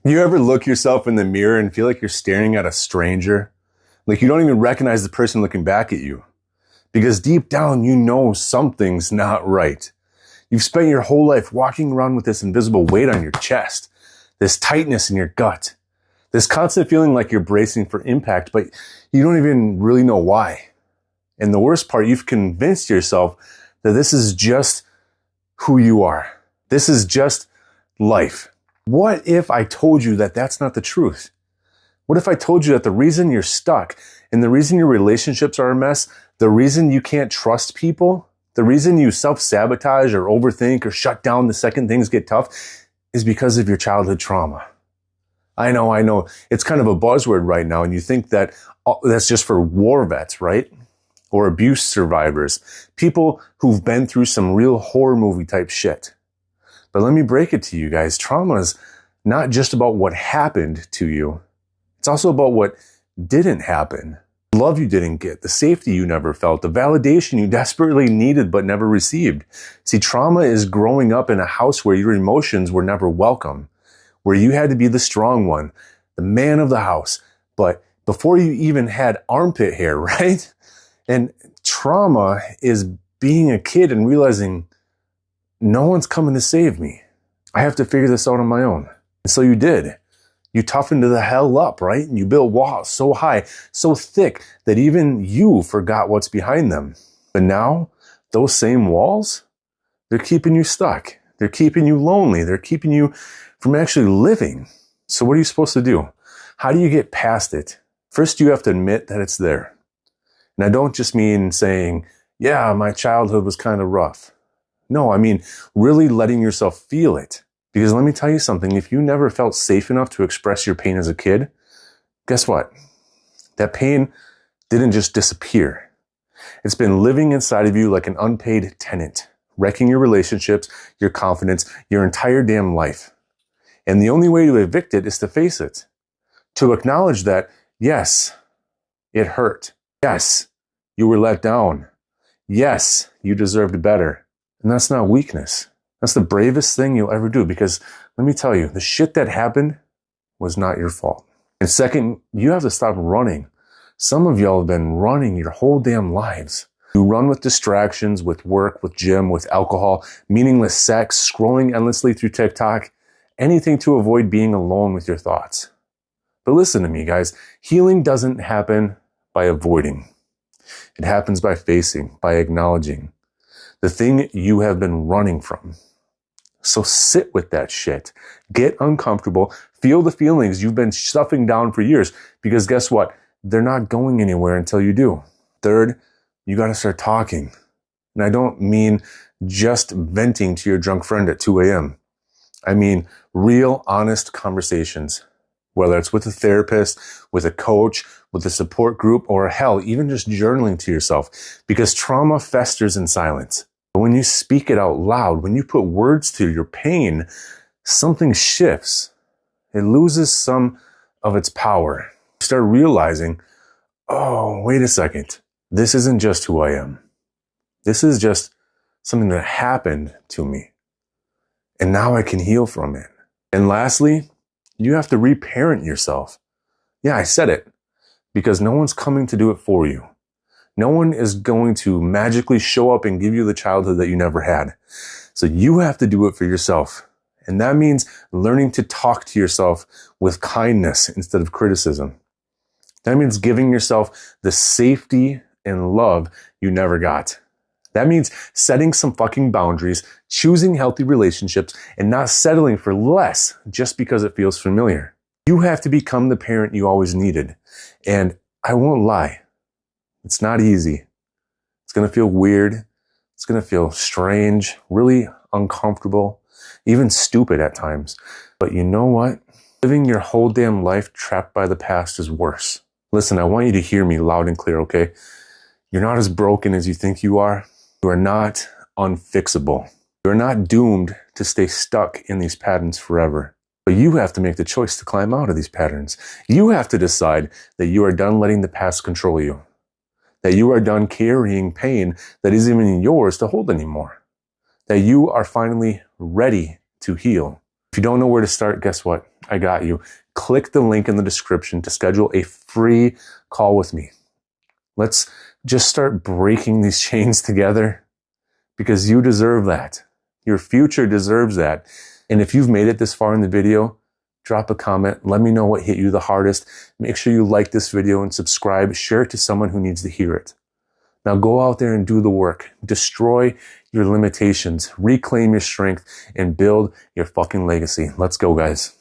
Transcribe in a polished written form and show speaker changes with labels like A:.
A: You ever look yourself in the mirror and feel like you're staring at a stranger? Like you don't even recognize the person looking back at you. Because deep down, you know something's not right. You've spent your whole life walking around with this invisible weight on your chest, this tightness in your gut, this constant feeling like you're bracing for impact, but you don't even really know why. And the worst part, you've convinced yourself that this is just who you are. This is just life. What if I told you that that's not the truth? What if I told you that the reason you're stuck and the reason your relationships are a mess, the reason you can't trust people, the reason you self-sabotage or overthink or shut down the second things get tough is because of your childhood trauma? I know. It's kind of a buzzword right now, and you think that that's just for war vets, right? Or abuse survivors, people who've been through some real horror movie type shit. But let me break it to you guys. Trauma is not just about what happened to you. It's also about what didn't happen. The love you didn't get, the safety you never felt, the validation you desperately needed but never received. See, trauma is growing up in a house where your emotions were never welcome, where you had to be the strong one, the man of the house. But before you even had armpit hair, right? And trauma is being a kid and realizing no one's coming to save me. I have to figure this out on my own. And so you did. You toughened the hell up, right? And you built walls so high, so thick that even you forgot what's behind them. But now, those same walls, they're keeping you stuck. They're keeping you lonely. They're keeping you from actually living. So what are you supposed to do? How do you get past it? First, you have to admit that it's there. And I don't just mean saying, yeah, my childhood was kind of rough. No, I mean really letting yourself feel it. Because let me tell you something, if you never felt safe enough to express your pain as a kid, guess what? That pain didn't just disappear. It's been living inside of you like an unpaid tenant, wrecking your relationships, your confidence, your entire damn life. And the only way to evict it is to face it. To acknowledge that, yes, it hurt. Yes, you were let down. Yes, you deserved better. And that's not weakness. That's the bravest thing you'll ever do, because let me tell you, the shit that happened was not your fault. And second, you have to stop running. Some of y'all have been running your whole damn lives. You run with distractions, with work, with gym, with alcohol, meaningless sex, scrolling endlessly through TikTok, anything to avoid being alone with your thoughts. But listen to me, guys. Healing doesn't happen by avoiding. It happens by facing, by acknowledging the thing you have been running from. So sit with that shit. Get uncomfortable. Feel the feelings you've been stuffing down for years, because guess what? They're not going anywhere until you do. Third, you got to start talking. And I don't mean just venting to your drunk friend at 2 a.m. I mean real, honest conversations, whether it's with a therapist, with a coach, with a support group, or hell, even just journaling to yourself, because trauma festers in silence. But when you speak it out loud, when you put words to your pain, something shifts. It loses some of its power. You start realizing, oh, wait a second. This isn't just who I am. This is just something that happened to me. And now I can heal from it. And lastly, you have to reparent yourself. Yeah, I said it. Because no one's coming to do it for you. No one is going to magically show up and give you the childhood that you never had. So you have to do it for yourself. And that means learning to talk to yourself with kindness instead of criticism. That means giving yourself the safety and love you never got. That means setting some fucking boundaries, choosing healthy relationships, and not settling for less just because it feels familiar. You have to become the parent you always needed. And I won't lie, it's not easy. It's going to feel weird. It's going to feel strange, really uncomfortable, even stupid at times. But you know what? Living your whole damn life trapped by the past is worse. Listen, I want you to hear me loud and clear, okay? You're not as broken as you think you are. You are not unfixable. You are not doomed to stay stuck in these patterns forever. But you have to make the choice to climb out of these patterns. You have to decide that you are done letting the past control you. That you are done carrying pain that isn't even yours to hold anymore. That you are finally ready to heal. If you don't know where to start, guess what? I got you. Click the link in the description to schedule a free call with me. Let's just start breaking these chains together, because you deserve that. Your future deserves that. And if you've made it this far in the video, drop a comment. Let me know what hit you the hardest. Make sure you like this video and subscribe. Share it to someone who needs to hear it. Now go out there and do the work. Destroy your limitations. Reclaim your strength and build your fucking legacy. Let's go, guys.